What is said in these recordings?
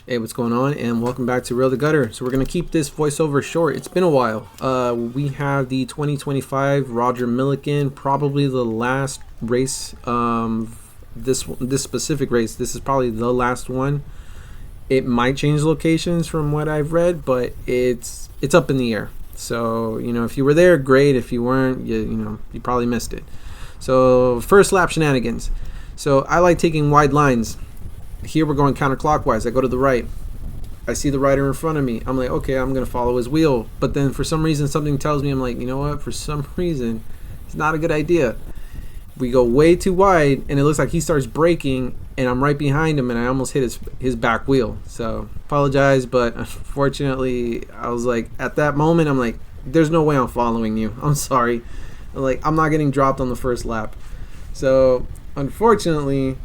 Hey, what's going on? And welcome back to Real the Gutter. So we're going to keep this voiceover short. It's been a while. We have the 2025 Roger Millikan, probably the last race. This specific race, this is probably the last one. It might change locations from what I've read, but it's up in the air. So, if you were there, great. If you weren't, you probably missed it. So, first lap shenanigans. So, I like taking wide lines. Here we're going counterclockwise. I go to the right. I see the rider in front of me. I'm like, okay, I'm going to follow his wheel. But then for some reason, something tells me, I'm like, you know what? For some reason, it's not a good idea. We go way too wide, and it looks like he starts braking, and I'm right behind him, and I almost hit his back wheel. So, apologize, but unfortunately, I was like, at that moment, I'm like, there's no way I'm following you. I'm sorry. I'm not getting dropped on the first lap. So, unfortunately,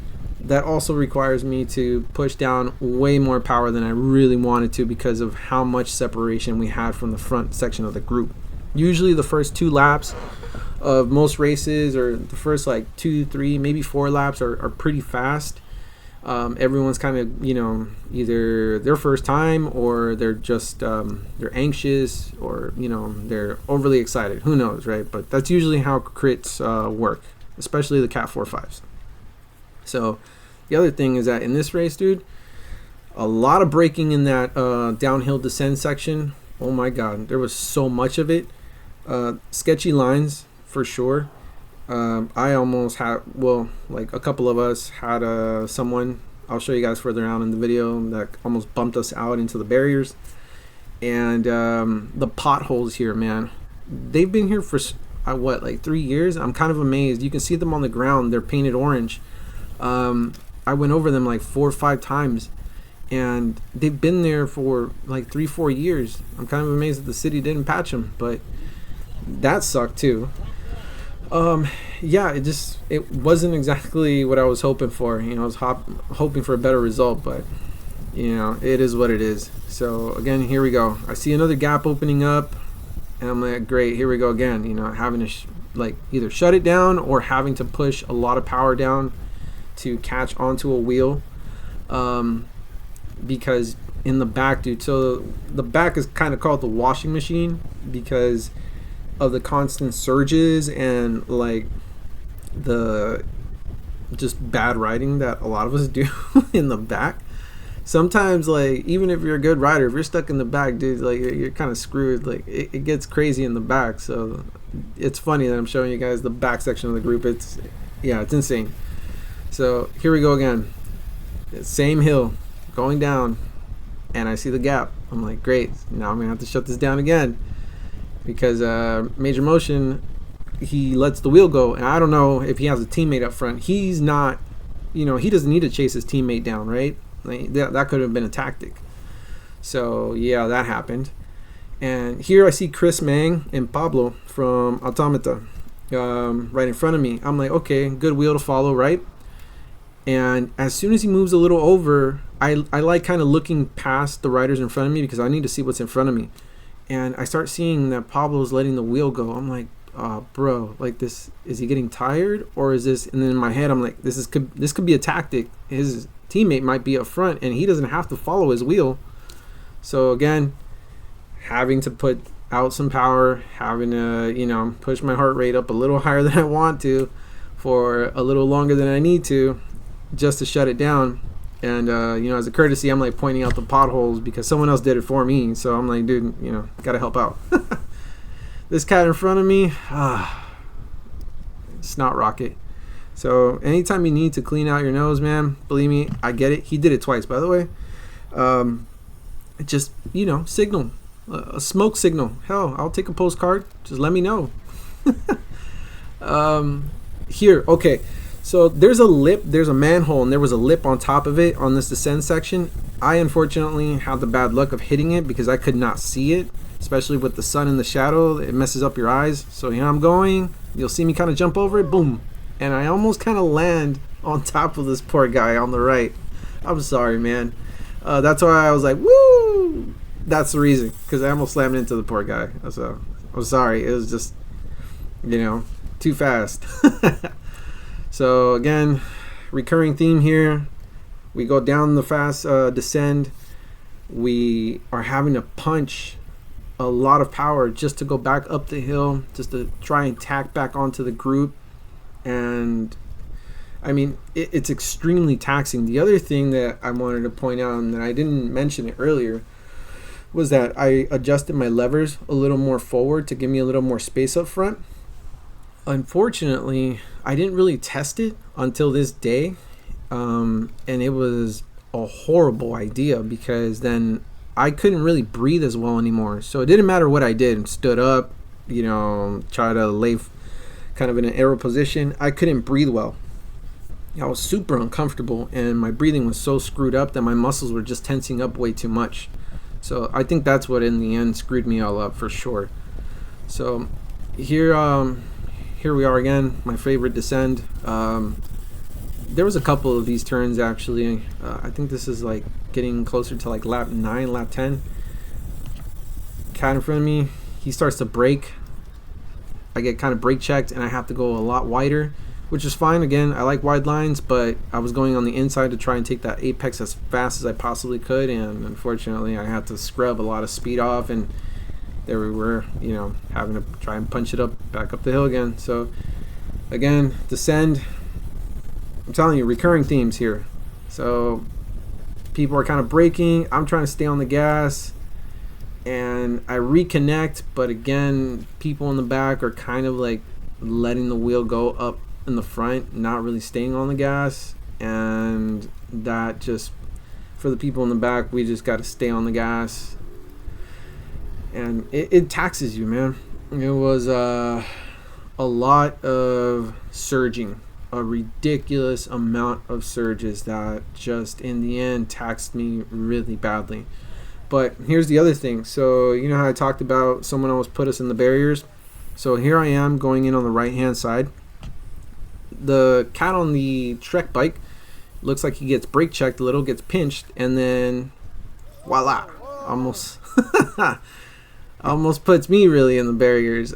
that also requires me to push down way more power than I really wanted to because of how much separation we had from the front section of the group. Usually the first 2 laps of most races, or the first 2, 3, maybe 4 laps are pretty fast. Everyone's kind of, either their first time, or they're just, they're anxious, or, they're overly excited. Who knows, right? But that's usually how crits work, especially the Cat 4.5s. So the other thing is that in this race, dude, a lot of braking in that downhill descent section. Oh my God, there was so much of it. Sketchy lines for sure. I almost had, a couple of us had someone, I'll show you guys further on in the video, that almost bumped us out into the barriers. And the potholes here, man, they've been here for 3 years. I'm kind of amazed. You can see them on the ground. They're painted orange. I went over them 4 or 5 times, and they've been there for 3-4 years. I'm kind of amazed that the city didn't patch them, but that sucked too. Yeah, it wasn't exactly what I was hoping for. I was hoping for a better result, but it is what it is. So again, here we go. I see another gap opening up, and I'm like, great, here we go again. Having to either shut it down or having to push a lot of power down to catch onto a wheel, because in the back, dude, so the back is kind of called the washing machine because of the constant surges and the just bad riding that a lot of us do in the back. Sometimes even if you're a good rider, if you're stuck in the back, dude, you're kind of screwed. It gets crazy in the back. So it's funny that I'm showing you guys the back section of the group. It's insane. So here we go again. Same hill, going down, and I see the gap. I'm like, great. Now I'm gonna have to shut this down again because Major Motion, he lets the wheel go, and I don't know if he has a teammate up front. He's not, he doesn't need to chase his teammate down, right? That could have been a tactic. So yeah, that happened. And here I see Chris Mang and Pablo from Automata right in front of me. I'm like, okay, good wheel to follow, right? And as soon as he moves a little over, I like kind of looking past the riders in front of me because I need to see what's in front of me. And I start seeing that Pablo's letting the wheel go. I'm like, bro, this, is he getting tired or is this? And then in my head, I'm like, this could be a tactic. His teammate might be up front and he doesn't have to follow his wheel. So again, having to put out some power, having to, push my heart rate up a little higher than I want to for a little longer than I need to, just to shut it down. And as a courtesy, I'm pointing out the potholes because someone else did it for me. So I'm like, dude, gotta help out. This cat in front of me, snot rocket. So anytime you need to clean out your nose, man, believe me, I get it. He did it twice, by the way. Just signal, a smoke signal. Hell, I'll take a postcard. Just let me know. Here, okay. So there's a manhole, and there was a lip on top of it on this descent section. I unfortunately had the bad luck of hitting it because I could not see it, especially with the sun in the shadow. It messes up your eyes. So here I'm going. You'll see me kind of jump over it, boom. And I almost kind of land on top of this poor guy on the right. I'm sorry, man. That's why I was like, woo! That's the reason, because I almost slammed into the poor guy. So I'm sorry. It was just, too fast. So again, recurring theme here. We go down the fast descend. we are having to punch a lot of power just to go back up the hill, just to try and tack back onto the group. And I mean, it's extremely taxing. The other thing that I wanted to point out, and that I didn't mention it earlier, was that I adjusted my levers a little more forward to give me a little more space up front. Unfortunately, I didn't really test it until this day, and it was a horrible idea, because then I couldn't really breathe as well anymore. So it didn't matter what I did, stood up, try to lay kind of in an aero position, I couldn't breathe well. I was super uncomfortable, and my breathing was so screwed up that my muscles were just tensing up way too much. So I think that's what in the end screwed me all up for sure. So here we are again, my favorite descend. There was a couple of these turns actually. I think this is like getting closer to like lap 9, lap 10. Cat in front of me, he starts to brake. I get kind of brake checked, and I have to go a lot wider, which is fine. Again, I like wide lines, but I was going on the inside to try and take that apex as fast as I possibly could, and unfortunately I had to scrub a lot of speed off, and there we were, having to try and punch it back up the hill again. So again, descend, I'm telling you, recurring themes here. So people are kind of braking, I'm trying to stay on the gas, and I reconnect, but again, people in the back are kind of like letting the wheel go up in the front, not really staying on the gas, and that just, for the people in the back, we just got to stay on the gas, and it taxes you, man. It was a lot of surging, a ridiculous amount of surges that just in the end taxed me really badly. But here's the other thing. So you know how I talked about someone almost put us in the barriers? So here I am going in on the right hand side. The cat on the Trek bike looks like he gets brake checked a little, gets pinched, and then voila, almost almost puts me really in the barriers.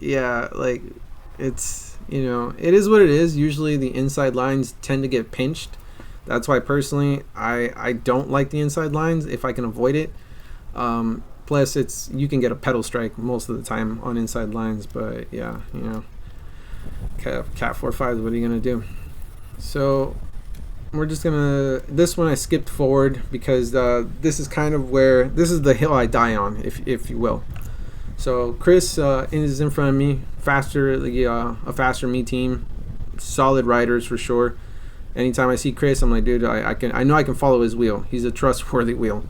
Yeah, like it's, it is what it is. Usually the inside lines tend to get pinched. That's why personally I don't like the inside lines if I can avoid it. Plus you can get a pedal strike most of the time on inside lines, but yeah, Cat 4.5, what are you gonna do? So we're just gonna, this one I skipped forward because this is kind of where, this is the hill I die on, if you will. So Chris is in front of me, a faster me team, solid riders for sure. Anytime I see Chris, I'm like, dude, I know I can follow his wheel. He's a trustworthy wheel.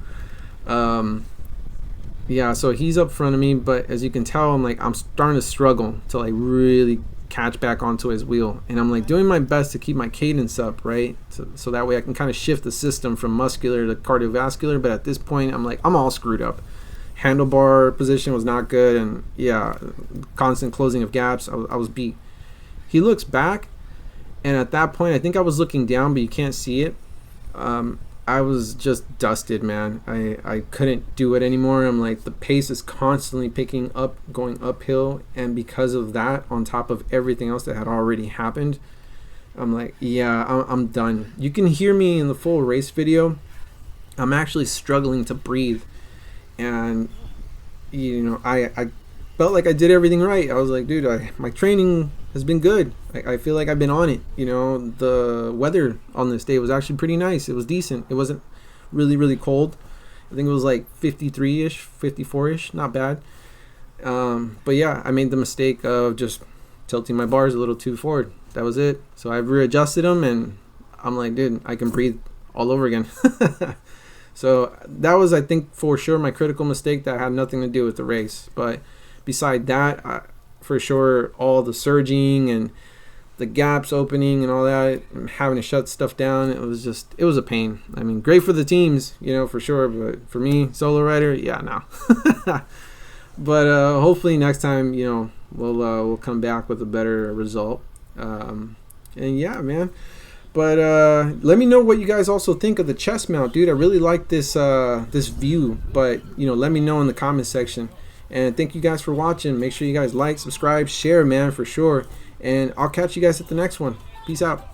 Yeah, so he's up front of me, but as you can tell, I'm starting to struggle to like really catch back onto his wheel, and I'm like doing my best to keep my cadence up, right? So that way I can kind of shift the system from muscular to cardiovascular. But at this point, I'm all screwed up. Handlebar position was not good, and yeah, constant closing of gaps. I was beat. He looks back, and at that point, I think I was looking down, but you can't see it. I was just dusted, man. I couldn't do it anymore. I'm like, the pace is constantly picking up, going uphill, and because of that, on top of everything else that had already happened, I'm like, yeah, I'm done. You can hear me in the full race video. I'm actually struggling to breathe, and I felt like I did everything right. I was like, dude, my training has been good. I feel like I've been on it. The weather on this day was actually pretty nice. It was decent. It wasn't really, really cold. I think it was like 53-ish, 54-ish, not bad. But yeah, I made the mistake of just tilting my bars a little too forward. That was it. So I readjusted them, and I'm like, dude, I can breathe all over again. So that was, I think, for sure my critical mistake that had nothing to do with the race. But beside that, for sure, all the surging and the gaps opening and all that, and having to shut stuff down, it was a pain. I mean, great for the teams, for sure, but for me, solo rider, yeah, no. But hopefully next time, we'll come back with a better result. And yeah, man. But let me know what you guys also think of the chest mount, dude. I really like this view, but let me know in the comment section. And thank you guys for watching. Make sure you guys like, subscribe, share, man, for sure. And I'll catch you guys at the next one. Peace out.